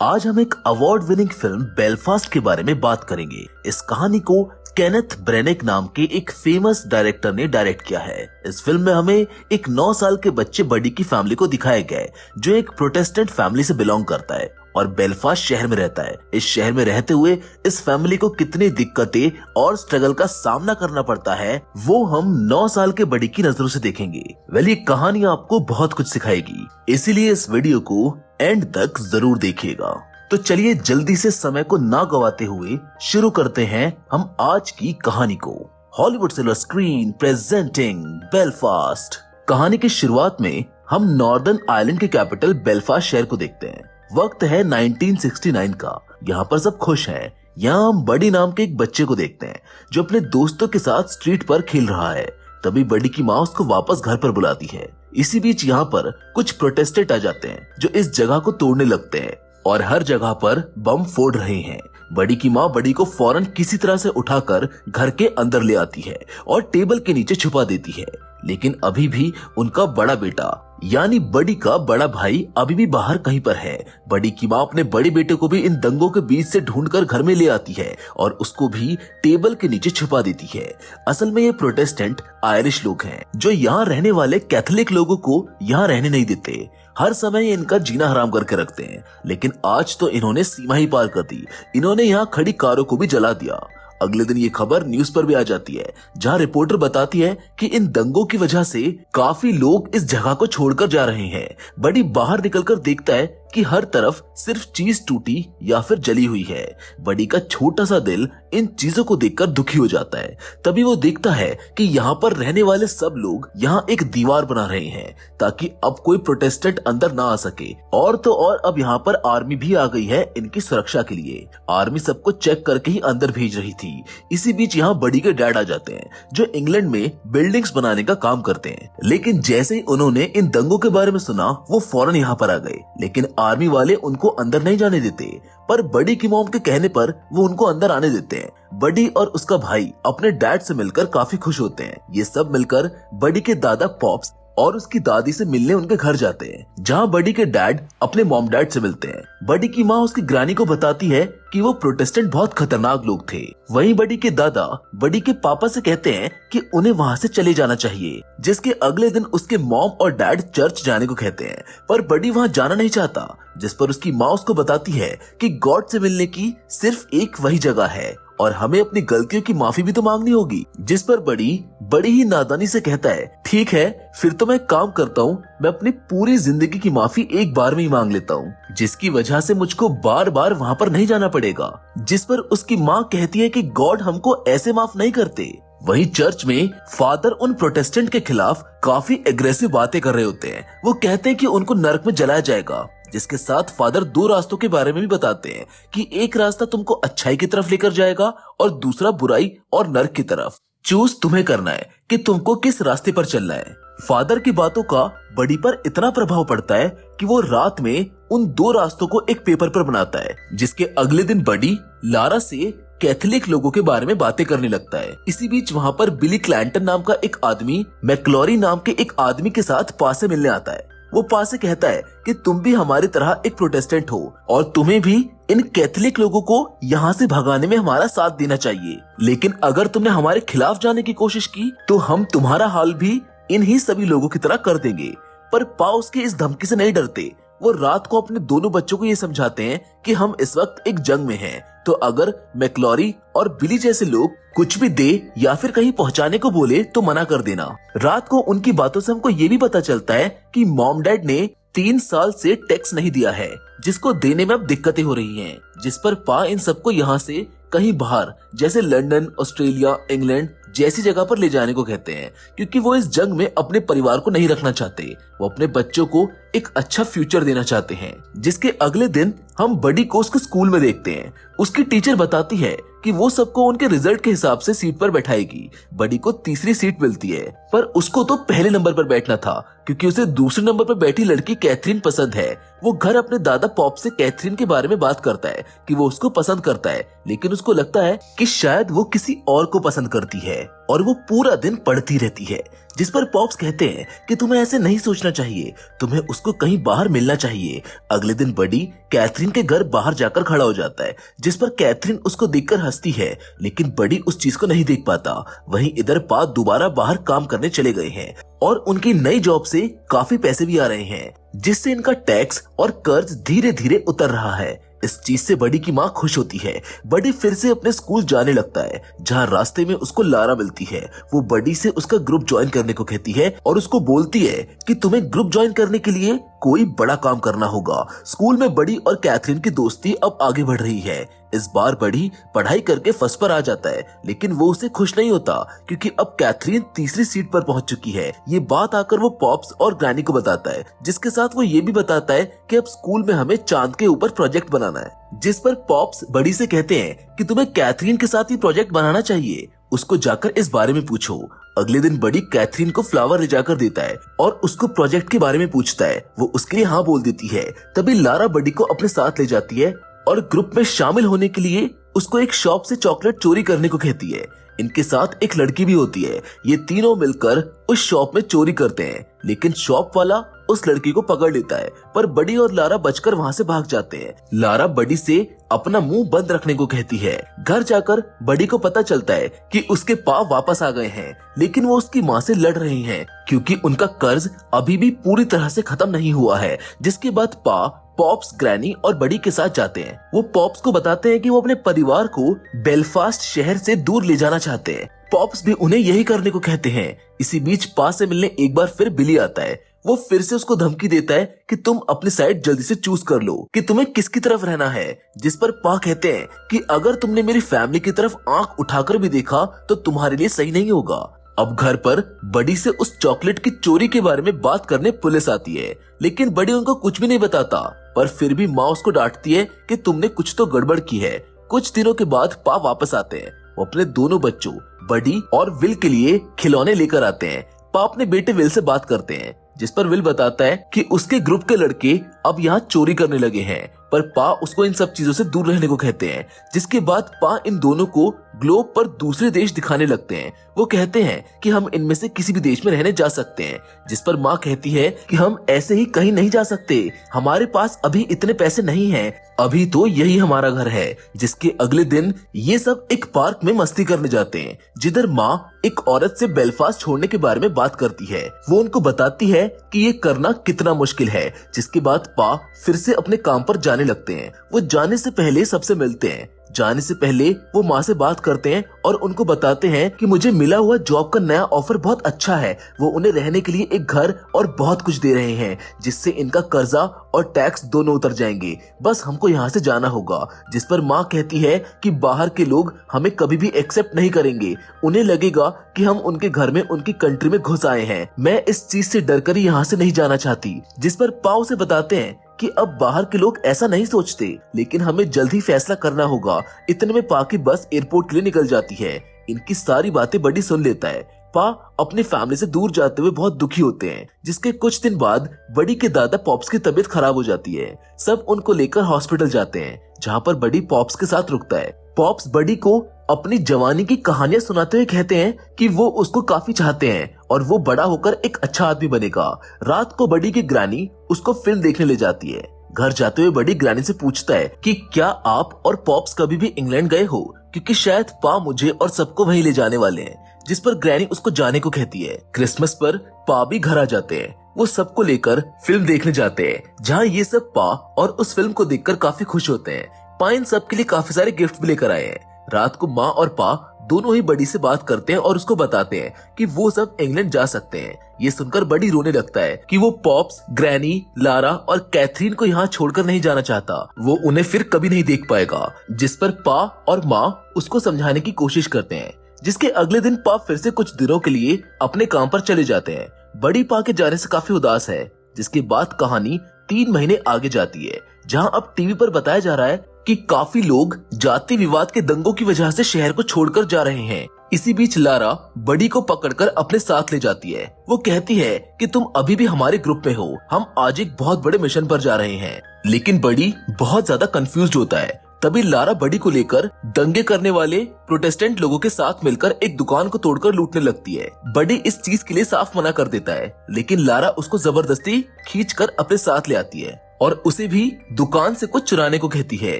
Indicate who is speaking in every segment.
Speaker 1: आज हम एक अवार्ड विनिंग फिल्म बेलफास्ट के बारे में बात करेंगे। इस कहानी को केनेथ ब्रेनेक नाम के एक फेमस डायरेक्टर ने डायरेक्ट किया है। इस फिल्म में हमें एक 9 साल के बच्चे बडी की फैमिली को दिखाया गया है, जो एक प्रोटेस्टेंट फैमिली से बिलोंग करता है और बेलफास्ट शहर में रहता है। इस शहर में रहते हुए इस फैमिली को कितनी दिक्कतें और स्ट्रगल का सामना करना पड़ता है, वो हम 9 साल के बडी की नजरों से देखेंगे। ये कहानी आपको बहुत कुछ सिखाएगी, इसीलिए इस वीडियो को एंड तक जरूर देखिएगा। तो चलिए जल्दी से समय को ना गवाते हुए शुरू करते हैं हम आज की कहानी को। Hollywood silver screen presenting Belfast. कहानी की शुरुआत में हम नॉर्दर्न आयरलैंड के कैपिटल बेलफास्ट शहर को देखते हैं। वक्त है 1969 का। यहाँ पर सब खुश हैं। यहाँ हम बडी नाम के एक बच्चे को देखते हैं जो अपने दोस्तों के साथ स्ट्रीट पर खेल रहा है। तभी बडी की माँ उसको वापस घर पर बुलाती है। इसी बीच यहाँ पर कुछ प्रोटेस्टेंट आ जाते हैं जो इस जगह को तोड़ने लगते हैं और हर जगह पर बम फोड़ रहे हैं। बडी की माँ बडी को फौरन किसी तरह से उठाकर घर के अंदर ले आती है और टेबल के नीचे छुपा देती है। लेकिन अभी भी उनका बड़ा बेटा यानी बडी का बड़ा भाई अभी भी बाहर कहीं पर है। बडी की माँ अपने बड़े बेटे को भी इन दंगों के बीच से ढूंढकर घर में ले आती है और उसको भी टेबल के नीचे छुपा देती है। असल में ये प्रोटेस्टेंट आयरिश लोग हैं जो यहाँ रहने वाले कैथोलिक लोगों को यहाँ रहने नहीं देते। हर समय इनका जीना हराम करके रखते हैं, लेकिन आज तो इन्होंने सीमा ही पार कर दी। इन्होंने यहाँ खड़ी कारों को भी जला दिया। अगले दिन ये खबर न्यूज पर भी आ जाती है, जहां रिपोर्टर बताती है कि इन दंगों की वजह से काफी लोग इस जगह को छोड़कर जा रहे हैं। बडी बाहर निकलकर देखता है कि हर तरफ सिर्फ चीज टूटी या फिर जली हुई है। बडी का छोटा सा दिल इन चीजों को देखकर दुखी हो जाता है। तभी वो देखता है कि यहाँ पर रहने वाले सब लोग यहाँ एक दीवार बना रहे हैं ताकि अब कोई प्रोटेस्टेंट अंदर ना आ सके। और तो और अब यहाँ पर आर्मी भी आ गई है इनकी सुरक्षा के लिए। आर्मी सबको चेक करके ही अंदर भेज रही थी। इसी बीच यहाँ बडी के डैड आ जाते हैं जो इंग्लैंड में बिल्डिंग्स बनाने का काम करते हैं। लेकिन जैसे ही उन्होंने इन दंगों के बारे में सुना, वो फौरन यहाँ पर आ गए। लेकिन आर्मी वाले उनको अंदर नहीं जाने देते, पर बडी की मॉम के कहने पर वो उनको अंदर आने देते हैं। बडी और उसका भाई अपने डैड से मिलकर काफी खुश होते हैं। ये सब मिलकर बडी के दादा पॉप्स और उसकी दादी से मिलने उनके घर जाते हैं, जहाँ बडी के डैड अपने मॉम डैड से मिलते हैं। बडी की माँ उसकी ग्रानी को बताती है कि वो प्रोटेस्टेंट बहुत खतरनाक लोग थे। वहीं बडी के दादा बडी के पापा से कहते हैं कि उन्हें वहाँ से चले जाना चाहिए, जिसके अगले दिन उसके मॉम और डैड चर्च जाने को कहते हैं। पर बडी वहाँ जाना नहीं चाहता, जिस पर उसकी माँ उसको बताती है कि गॉड से मिलने की सिर्फ एक वही जगह है और हमें अपनी गलतियों की माफी भी तो मांगनी होगी। जिस पर बड़ी ही नादानी से कहता है, ठीक है फिर तो मैं काम करता हूँ, मैं अपनी पूरी जिंदगी की माफी एक बार में ही मांग लेता हूँ, जिसकी वजह से मुझको बार बार वहाँ पर नहीं जाना पड़ेगा। जिस पर उसकी माँ कहती है कि गॉड हमको ऐसे माफ नहीं करते। वहीं चर्च में फादर उन प्रोटेस्टेंट के खिलाफ काफी एग्रेसिव बातें कर रहे होते हैं। वो कहते हैं कि उनको नरक में जलाया जाएगा, जिसके साथ फादर 2 रास्तों के बारे में भी बताते हैं कि एक रास्ता तुमको अच्छाई की तरफ लेकर जाएगा और दूसरा बुराई और नरक की तरफ। चूज तुम्हें करना है कि तुमको किस रास्ते पर चलना है। फादर की बातों का बडी पर इतना प्रभाव पड़ता है कि वो रात में उन 2 रास्तों को एक पेपर पर बनाता है, जिसके अगले दिन बडी लारा से कैथोलिक लोगों के बारे में बातें करने लगता है। इसी बीच वहाँ पर बिली क्लैंटन नाम का एक आदमी मैक्लोरी नाम के एक आदमी के साथ पास से मिलने आता है। वो पास से कहता है कि तुम भी हमारी तरह एक प्रोटेस्टेंट हो और तुम्हें भी इन कैथोलिक लोगों को यहाँ से भगाने में हमारा साथ देना चाहिए। लेकिन अगर तुमने हमारे खिलाफ जाने की कोशिश की तो हम तुम्हारा हाल भी इन्हीं सभी लोगों की तरह कर देंगे। पर पा उसके इस धमकी से नहीं डरते। वो रात को अपने दोनों बच्चों को ये समझाते हैं कि हम इस वक्त एक जंग में हैं, तो अगर मैक्लोरी और बिली जैसे लोग कुछ भी दे या फिर कहीं पहुंचाने को बोले तो मना कर देना। रात को उनकी बातों से हमको ये भी पता चलता है कि मॉम डैड ने 3 साल से टैक्स नहीं दिया है, जिसको देने में अब दिक्कतें हो रही हैं। जिस पर पा इन सबको यहाँ से कहीं बाहर जैसे लंदन, ऑस्ट्रेलिया, इंग्लैंड जैसी जगह पर ले जाने को कहते हैं, क्योंकि वो इस जंग में अपने परिवार को नहीं रखना चाहते। वो अपने बच्चों को एक अच्छा फ्यूचर देना चाहते हैं। जिसके अगले दिन हम बडी को उसके स्कूल में देखते हैं। उसकी टीचर बताती है कि वो सबको उनके रिजल्ट के हिसाब से सीट पर बैठाएगी। बडी को तीसरी सीट मिलती है, पर उसको तो पहले नंबर पर बैठना था, क्योंकि उसे दूसरे नंबर पर बैठी लड़की कैथरीन पसंद है। वो घर अपने दादा पॉप से कैथरीन के बारे में बात करता है कि वो उसको पसंद करता है, लेकिन उसको लगता है कि शायद वो किसी और को पसंद करती है और वो पूरा दिन पढ़ती रहती है। जिस पर पॉप्स कहते हैं कि तुम्हें ऐसे नहीं सोचना चाहिए, तुम्हें उसको कहीं बाहर मिलना चाहिए। अगले दिन बडी कैथरीन के घर बाहर जाकर खड़ा हो जाता है, जिस पर कैथरीन उसको देखकर हंसती है, लेकिन बडी उस चीज को नहीं देख पाता। वहीं इधर पा दोबारा बाहर काम करने चले गए हैं और उनकी नई जॉब से काफी पैसे भी आ रहे हैं, जिससे इनका टैक्स और कर्ज धीरे धीरे उतर रहा है। इस चीज से बडी की माँ खुश होती है। बडी फिर से अपने स्कूल जाने लगता है, जहाँ रास्ते में उसको लारा मिलती है। वो बडी से उसका ग्रुप ज्वाइन करने को कहती है और उसको बोलती है कि तुम्हें ग्रुप ज्वाइन करने के लिए कोई बड़ा काम करना होगा। स्कूल में बडी और कैथरीन की दोस्ती अब आगे बढ़ रही है। इस बार बडी पढ़ाई करके फर्स्ट पर आ जाता है, लेकिन वो उसे खुश नहीं होता क्योंकि अब कैथरीन तीसरी सीट पर पहुंच चुकी है। ये बात आकर वो पॉप्स और ग्रैनी को बताता है, जिसके साथ वो ये भी बताता है कि अब स्कूल में हमें चांद के ऊपर प्रोजेक्ट बनाना है। जिस पर पॉप्स बडी से कहते हैं कि तुम्हें कैथरीन के साथ ही प्रोजेक्ट बनाना चाहिए, उसको जाकर इस बारे में पूछो। अगले दिन बडी कैथरीन को फ्लावर ले जाकर देता है और उसको प्रोजेक्ट के बारे में पूछता है। वो उसके लिए हाँ बोल देती है। तभी लारा बडी को अपने साथ ले जाती है और ग्रुप में शामिल होने के लिए उसको एक शॉप से चॉकलेट चोरी करने को कहती है। इनके साथ एक लड़की भी होती है। ये तीनों मिलकर उस शॉप में चोरी करते हैं, लेकिन शॉप वाला उस लड़की को पकड़ लेता है, पर बडी और लारा बचकर वहाँ से भाग जाते हैं। लारा बडी से अपना मुंह बंद रखने को कहती है। घर जाकर बडी को पता चलता है कि उसके पा वापस आ गए हैं, लेकिन वो उसकी माँ से लड़ रही हैं क्योंकि उनका कर्ज अभी भी पूरी तरह से खत्म नहीं हुआ है। जिसके बाद पा पॉप्स, ग्रैनी और बडी के साथ जाते हैं। वो पॉप्स को बताते हैं कि वो अपने परिवार को बेलफास्ट शहर से दूर ले जाना चाहते हैं। पॉप्स भी उन्हें यही करने को कहते हैं। इसी बीच पा से मिलने एक बार फिर बिली आता है। वो फिर से उसको धमकी देता है कि तुम अपनी साइड जल्दी से चूज कर लो कि तुम्हें किसकी तरफ रहना है। जिस पर पा कहते हैं कि अगर तुमने मेरी फैमिली की तरफ आंख उठाकर भी देखा तो तुम्हारे लिए सही नहीं होगा। अब घर पर बडी से उस चॉकलेट की चोरी के बारे में बात करने पुलिस आती है, लेकिन बडी उनको कुछ भी नहीं बताता। पर फिर भी माँ उसको डांटती है कि तुमने कुछ तो गड़बड़ की है। कुछ दिनों के बाद पा वापस आते हैं। वो अपने दोनों बच्चों बडी और विल के लिए खिलौने लेकर आते हैं। पा अपने बेटे विल से बात करते हैं, जिस पर विल बताता है कि उसके ग्रुप के लड़के अब यहाँ चोरी करने लगे हैं, पर पा उसको इन सब चीजों से दूर रहने को कहते हैं। जिसके बाद पा इन दोनों को ग्लोब पर दूसरे देश दिखाने लगते हैं। वो कहते हैं कि हम इनमें से किसी भी देश में रहने जा सकते हैं। जिस पर माँ कहती है कि हम ऐसे ही कहीं नहीं जा सकते, हमारे पास अभी इतने पैसे नहीं हैं, अभी तो यही हमारा घर है। जिसके अगले दिन ये सब एक पार्क में मस्ती करने जाते हैं, जिधर माँ एक औरत से बेलफास्ट छोड़ने के बारे में बात करती है। वो उनको बताती है कि ये करना कितना मुश्किल है। जिसके बाद पा फिर से अपने काम पर जाने लगते हैं। वो जाने से पहले सबसे मिलते हैं। जाने से पहले वो माँ से बात करते हैं और उनको बताते हैं कि मुझे मिला हुआ जॉब का नया ऑफर बहुत अच्छा है। वो उन्हें रहने के लिए एक घर और बहुत कुछ दे रहे हैं, जिससे इनका कर्जा और टैक्स दोनों उतर जाएंगे। बस हमको यहाँ से जाना होगा। जिस पर माँ कहती है कि बाहर के लोग हमें कभी भी एक्सेप्ट नहीं करेंगे, उन्हें लगेगा कि हम उनके घर में, उनकी कंट्री में घुस आए हैं। मैं इस चीज से डरकर यहाँ से नहीं जाना चाहती। जिस पर पाओ से बताते हैं कि अब बाहर के लोग ऐसा नहीं सोचते, लेकिन हमें जल्द ही फैसला करना होगा। इतने में पा की बस एयरपोर्ट के लिए निकल जाती है। इनकी सारी बातें बडी सुन लेता है। पा अपनी फैमिली से दूर जाते हुए बहुत दुखी होते हैं। जिसके कुछ दिन बाद बडी के दादा पॉप्स की तबीयत खराब हो जाती है। सब उनको लेकर हॉस्पिटल जाते हैं, जहाँ पर बडी पॉप्स के साथ रुकता है। पॉप्स बडी को अपनी जवानी की कहानियां सुनाते हुए कहते हैं कि वो उसको काफी चाहते हैं और वो बड़ा होकर एक अच्छा आदमी बनेगा। रात को बडी की ग्रैनी उसको फिल्म देखने ले जाती है। घर जाते हुए बडी ग्रैनी से पूछता है कि क्या आप और पॉप्स कभी भी इंग्लैंड गए हो, क्योंकि शायद पा मुझे और सबको वहीं ले जाने वाले हैं। जिस पर ग्रैनी उसको जाने को कहती है। क्रिसमस पर पा भी घर आ जाते हैं। वो सबको लेकर फिल्म देखने जाते हैं, जहाँ ये सब पा और उस फिल्म को देखकर काफी खुश होते हैं। पा इन सब के लिए काफी सारे गिफ्ट भी लेकर आए हैं। रात को माँ और पा दोनों ही बडी से बात करते हैं और उसको बताते हैं कि वो सब इंग्लैंड जा सकते हैं। ये सुनकर बडी रोने लगता है कि वो पॉप्स, ग्रैनी, लारा और कैथरीन को यहाँ छोड़कर नहीं जाना चाहता। वो उन्हें फिर कभी नहीं देख पाएगा। जिस पर पा और माँ उसको समझाने की कोशिश करते हैं। जिसके अगले दिन पा फिर से कुछ दिनों के लिए अपने काम पर चले जाते हैं। बडी पा के जाने से काफी उदास है। जिसके बाद कहानी 3 महीने आगे जाती है। जहां अब टीवी पर बताया जा रहा है कि काफी लोग जाति विवाद के दंगों की वजह से शहर को छोड़कर जा रहे हैं। इसी बीच लारा बडी को पकड़कर अपने साथ ले जाती है। वो कहती है कि तुम अभी भी हमारे ग्रुप में हो, हम आज एक बहुत बड़े मिशन पर जा रहे हैं। लेकिन बडी बहुत ज्यादा कंफ्यूज्ड होता है। तभी लारा बडी को लेकर दंगे करने वाले प्रोटेस्टेंट लोगों के साथ मिलकर एक दुकान को तोड़कर लूटने लगती है। बडी इस चीज के लिए साफ मना कर देता है, लेकिन लारा उसको जबरदस्ती खींचकर अपने साथ ले आती है और उसे भी दुकान से कुछ चुराने को कहती है।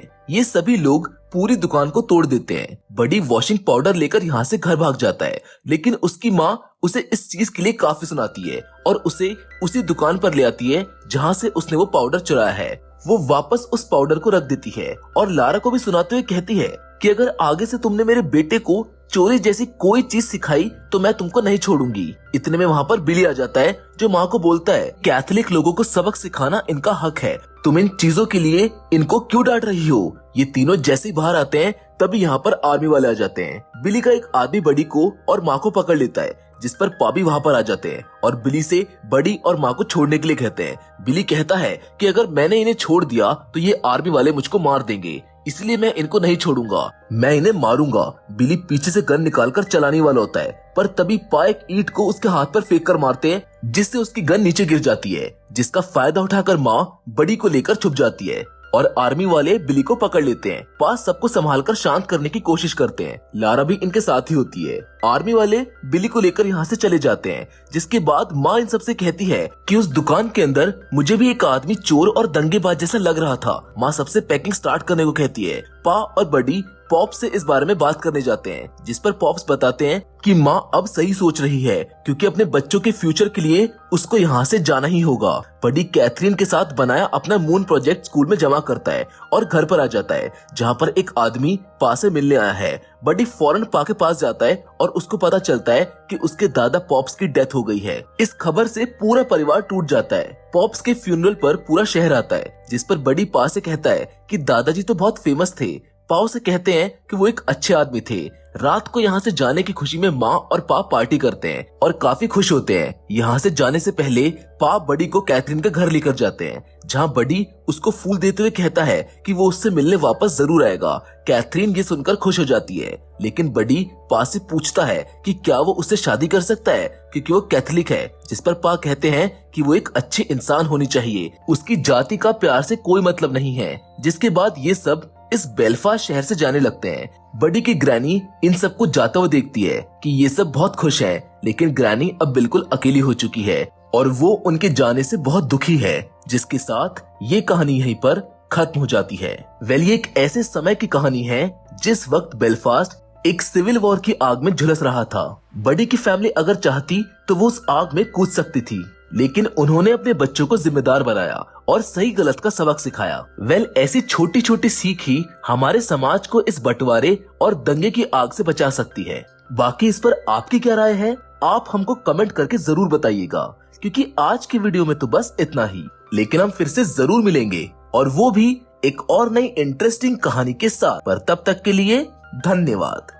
Speaker 1: ये सभी लोग पूरी दुकान को तोड़ देते हैं। बडी वॉशिंग पाउडर लेकर यहाँ से घर भाग जाता है, लेकिन उसकी माँ उसे इस चीज के लिए काफी सुनाती है और उसे उसी दुकान पर ले आती है जहाँ से उसने वो पाउडर चुराया है। वो वापस उस पाउडर को रख देती है और लारा को भी सुनाते हुए कहती है कि अगर आगे से तुमने मेरे बेटे को चोरी जैसी कोई चीज सिखाई तो मैं तुमको नहीं छोड़ूंगी। इतने में वहाँ पर बिली आ जाता है जो माँ को बोलता है कैथोलिक लोगों को सबक सिखाना इनका हक है, तुम इन चीजों के लिए इनको क्यों डांट रही हो। ये तीनों जैसे ही बाहर आते हैं तभी यहाँ पर आर्मी वाले आ जाते हैं। बिली का एक आदमी बडी को और माँ को पकड़ लेता है, जिस पर पॉबी वहाँ पर आ जाते हैं और बिली से बडी और माँ को छोड़ने के लिए कहते हैं। बिली कहता है कि अगर मैंने इन्हें छोड़ दिया तो ये आर्मी वाले मुझको मार देंगे, इसलिए मैं इनको नहीं छोड़ूंगा, मैं इन्हें मारूंगा। बिली पीछे से गन निकालकर चलाने वाला होता है, पर तभी पा एक ईंट को उसके हाथ पर फेंक कर मारते हैं, जिससे उसकी गन नीचे गिर जाती है, जिसका फायदा उठाकर माँ बडी को लेकर छुप जाती है और आर्मी वाले बिली को पकड़ लेते हैं। पास सबको संभालकर शांत करने की कोशिश करते हैं। लारा भी इनके साथ ही होती है। आर्मी वाले बिली को लेकर यहाँ से चले जाते हैं, जिसके बाद माँ इन सबसे कहती है कि उस दुकान के अंदर मुझे भी एक आदमी चोर और दंगेबाज जैसा लग रहा था। माँ सबसे पैकिंग स्टार्ट करने को कहती है। पा और बडी पॉप्स से इस बारे में बात करने जाते हैं, जिस पर पॉप्स बताते हैं कि माँ अब सही सोच रही है क्योंकि अपने बच्चों के फ्यूचर के लिए उसको यहाँ से जाना ही होगा। बडी कैथरीन के साथ बनाया अपना मून प्रोजेक्ट स्कूल में जमा करता है और घर पर आ जाता है, जहाँ पर एक आदमी पा से मिलने आया है। बडी फौरन पा के पास जाता है और उसको पता चलता है कि उसके दादा पॉप्स की डेथ हो गई है। इस खबर से पूरा परिवार टूट जाता है। पॉप्स के फ्यूनरल पर पूरा शहर आता है, जिस पर बडी पा से कहता है कि दादाजी तो बहुत फेमस थे। पाओ से कहते हैं कि वो एक अच्छे आदमी थे। रात को यहाँ से जाने की खुशी में माँ और पा पार्टी करते हैं और काफी खुश होते हैं। यहाँ से जाने से पहले पा बडी को कैथरीन के घर लेकर जाते हैं, जहाँ बडी उसको फूल देते हुए कहता है कि वो उससे मिलने वापस जरूर आएगा। कैथरीन ये सुनकर खुश हो जाती है, लेकिन बडी पा से पूछता है कि क्या वो उससे शादी कर सकता है क्योंकि वो कैथोलिक है, जिस पर पा कहते हैं कि वो एक अच्छे इंसान होनी चाहिए, उसकी जाति का प्यार से कोई मतलब नहीं है। जिसके बाद ये सब इस बेलफास्ट शहर से जाने लगते हैं। बडी की ग्रैनी इन सबको जाता हुआ देखती है कि ये सब बहुत खुश हैं, लेकिन ग्रैनी अब बिल्कुल अकेली हो चुकी है और वो उनके जाने से बहुत दुखी है। जिसके साथ ये कहानी यहीं पर खत्म हो जाती है। ये एक ऐसे समय की कहानी है जिस वक्त बेलफास्ट एक सिविल वॉर की आग में झुलस रहा था। बडी की फैमिली अगर चाहती तो वो उस आग में कूद सकती थी, लेकिन उन्होंने अपने बच्चों को जिम्मेदार बनाया और सही गलत का सबक सिखाया। ऐसी छोटी छोटी सीख ही हमारे समाज को इस बंटवारे और दंगे की आग से बचा सकती है। बाकी इस पर आपकी क्या राय है, आप हमको कमेंट करके जरूर बताइएगा, क्योंकि आज की वीडियो में तो बस इतना ही। लेकिन हम फिर से जरूर मिलेंगे, और वो भी एक और नई इंटरेस्टिंग कहानी के साथ। पर तब तक के लिए धन्यवाद।